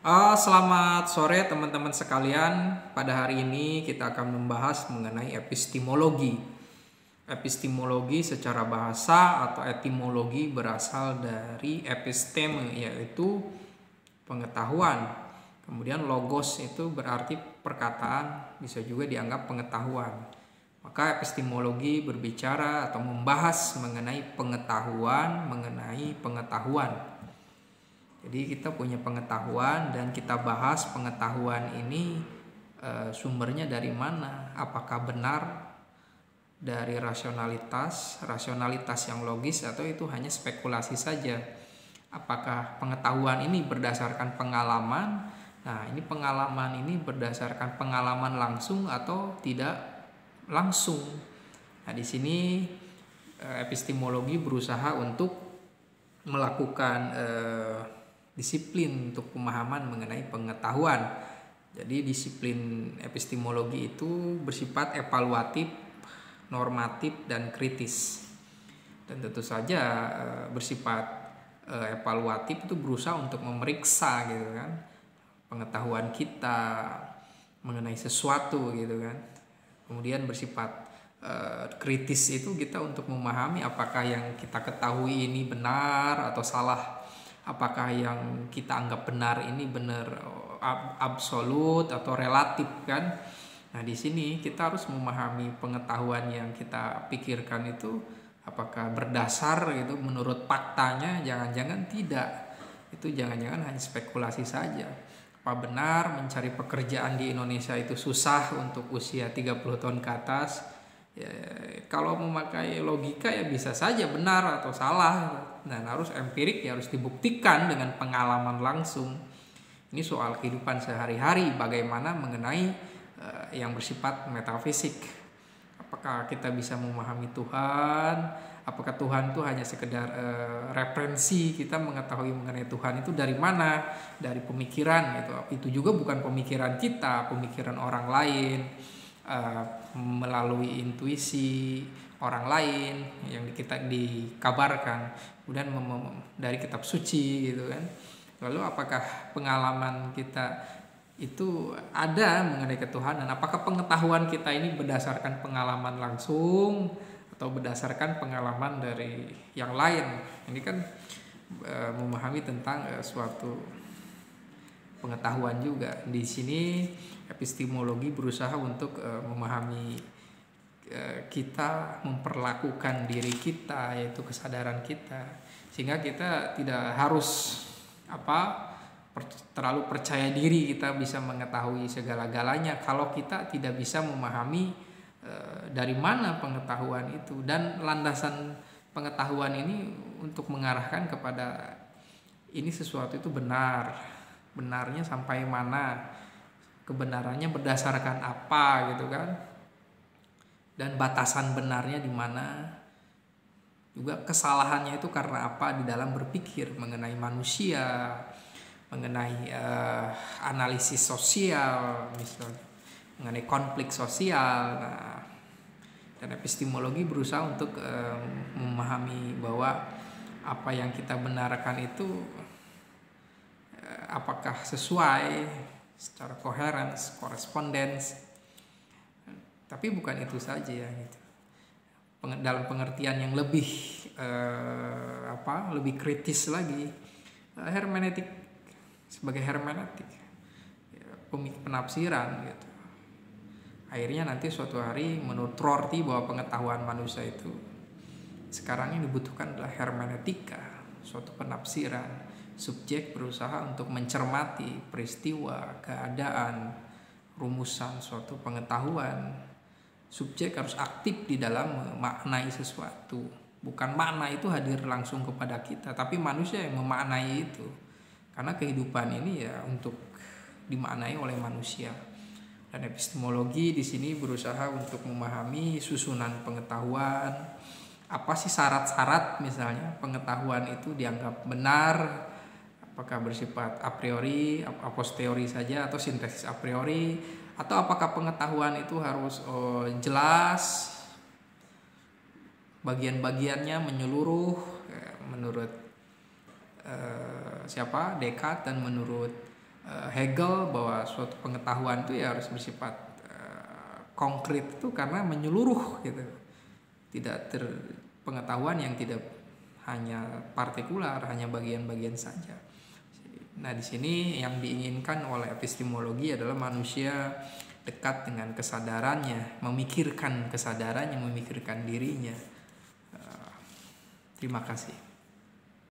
Selamat sore teman-teman sekalian. Pada hari ini kita akan membahas mengenai epistemologi. Epistemologi secara bahasa atau etimologi berasal dari episteme, yaitu pengetahuan. Kemudian logos itu berarti perkataan, bisa juga dianggap pengetahuan. Maka epistemologi berbicara atau membahas mengenai pengetahuan. Jadi kita punya pengetahuan dan kita bahas pengetahuan ini sumbernya dari mana? Apakah benar dari rasionalitas yang logis, atau itu hanya spekulasi saja? Apakah pengetahuan ini berdasarkan pengalaman? Nah, ini pengalaman ini berdasarkan pengalaman langsung atau tidak langsung. Nah, di sini epistemologi berusaha untuk melakukan disiplin untuk pemahaman mengenai pengetahuan. Jadi disiplin epistemologi itu bersifat evaluatif, normatif, dan kritis. Dan tentu saja bersifat evaluatif itu berusaha untuk memeriksa gitu kan pengetahuan kita mengenai sesuatu gitu kan. Kemudian bersifat kritis itu kita untuk memahami apakah yang kita ketahui ini benar atau salah. Apakah yang kita anggap benar ini benar absolut atau relatif kan? Nah, di sini kita harus memahami pengetahuan yang kita pikirkan itu apakah berdasar gitu menurut faktanya. Jangan-jangan tidak. Itu jangan-jangan hanya spekulasi saja. Apa benar mencari pekerjaan di Indonesia itu susah untuk usia 30 tahun ke atas? Ya, kalau memakai logika ya bisa saja benar atau salah, dan harus empirik, ya harus dibuktikan dengan pengalaman langsung. Ini soal kehidupan sehari-hari, bagaimana mengenai yang bersifat metafisik. Apakah kita bisa memahami Tuhan? Apakah Tuhan itu hanya sekedar referensi kita mengetahui mengenai Tuhan itu dari mana? Dari pemikiran gitu. Itu juga bukan pemikiran kita, pemikiran orang lain. Melalui intuisi orang lain yang kita dikabarkan, kemudian dari kitab suci gitu kan. Lalu apakah pengalaman kita itu ada mengenai ketuhanan? Apakah pengetahuan kita ini berdasarkan pengalaman langsung atau berdasarkan pengalaman dari yang lain? Ini kan memahami tentang suatu pengetahuan juga. Di sini epistemologi berusaha untuk memahami kita, memperlakukan diri kita, yaitu kesadaran kita, sehingga kita tidak harus terlalu percaya diri kita bisa mengetahui segala-galanya kalau kita tidak bisa memahami dari mana pengetahuan itu, dan landasan pengetahuan ini untuk mengarahkan kepada ini sesuatu itu benar. Benarnya sampai mana, kebenarannya berdasarkan apa gitu kan, dan batasan benarnya di mana, juga kesalahannya itu karena apa di dalam berpikir mengenai manusia, mengenai analisis sosial misalnya, mengenai konflik sosial. Nah, dan epistemologi berusaha untuk memahami bahwa apa yang kita benarkan itu apakah sesuai secara koherens, korespondens. Tapi bukan itu saja ya gitu. Dalam pengertian yang lebih lebih kritis lagi, hermeneutik sebagai hermeneutik, penafsiran gitu. Akhirnya nanti suatu hari menurut Rorty bahwa pengetahuan manusia itu sekarang ini dibutuhkan adalah hermeneutika, suatu penafsiran. Subjek berusaha untuk mencermati peristiwa, keadaan, rumusan suatu pengetahuan. Subjek harus aktif di dalam memaknai sesuatu. Bukan makna itu hadir langsung kepada kita, tapi manusia yang memaknai itu. Karena kehidupan ini ya untuk dimaknai oleh manusia. Dan epistemologi di sini berusaha untuk memahami susunan pengetahuan. Apa sih syarat-syarat misalnya pengetahuan itu dianggap benar? Apakah bersifat a priori, a posteriori saja, atau sintesis a priori, atau apakah pengetahuan itu harus jelas, bagian-bagiannya menyeluruh menurut Descartes dan menurut Hegel bahwa suatu pengetahuan itu ya harus bersifat konkret itu karena menyeluruh gitu. Pengetahuan yang tidak hanya partikular, hanya bagian-bagian saja. Nah, di sini yang diinginkan oleh epistemologi adalah manusia dekat dengan kesadarannya, memikirkan kesadarannya, memikirkan dirinya. Terima kasih.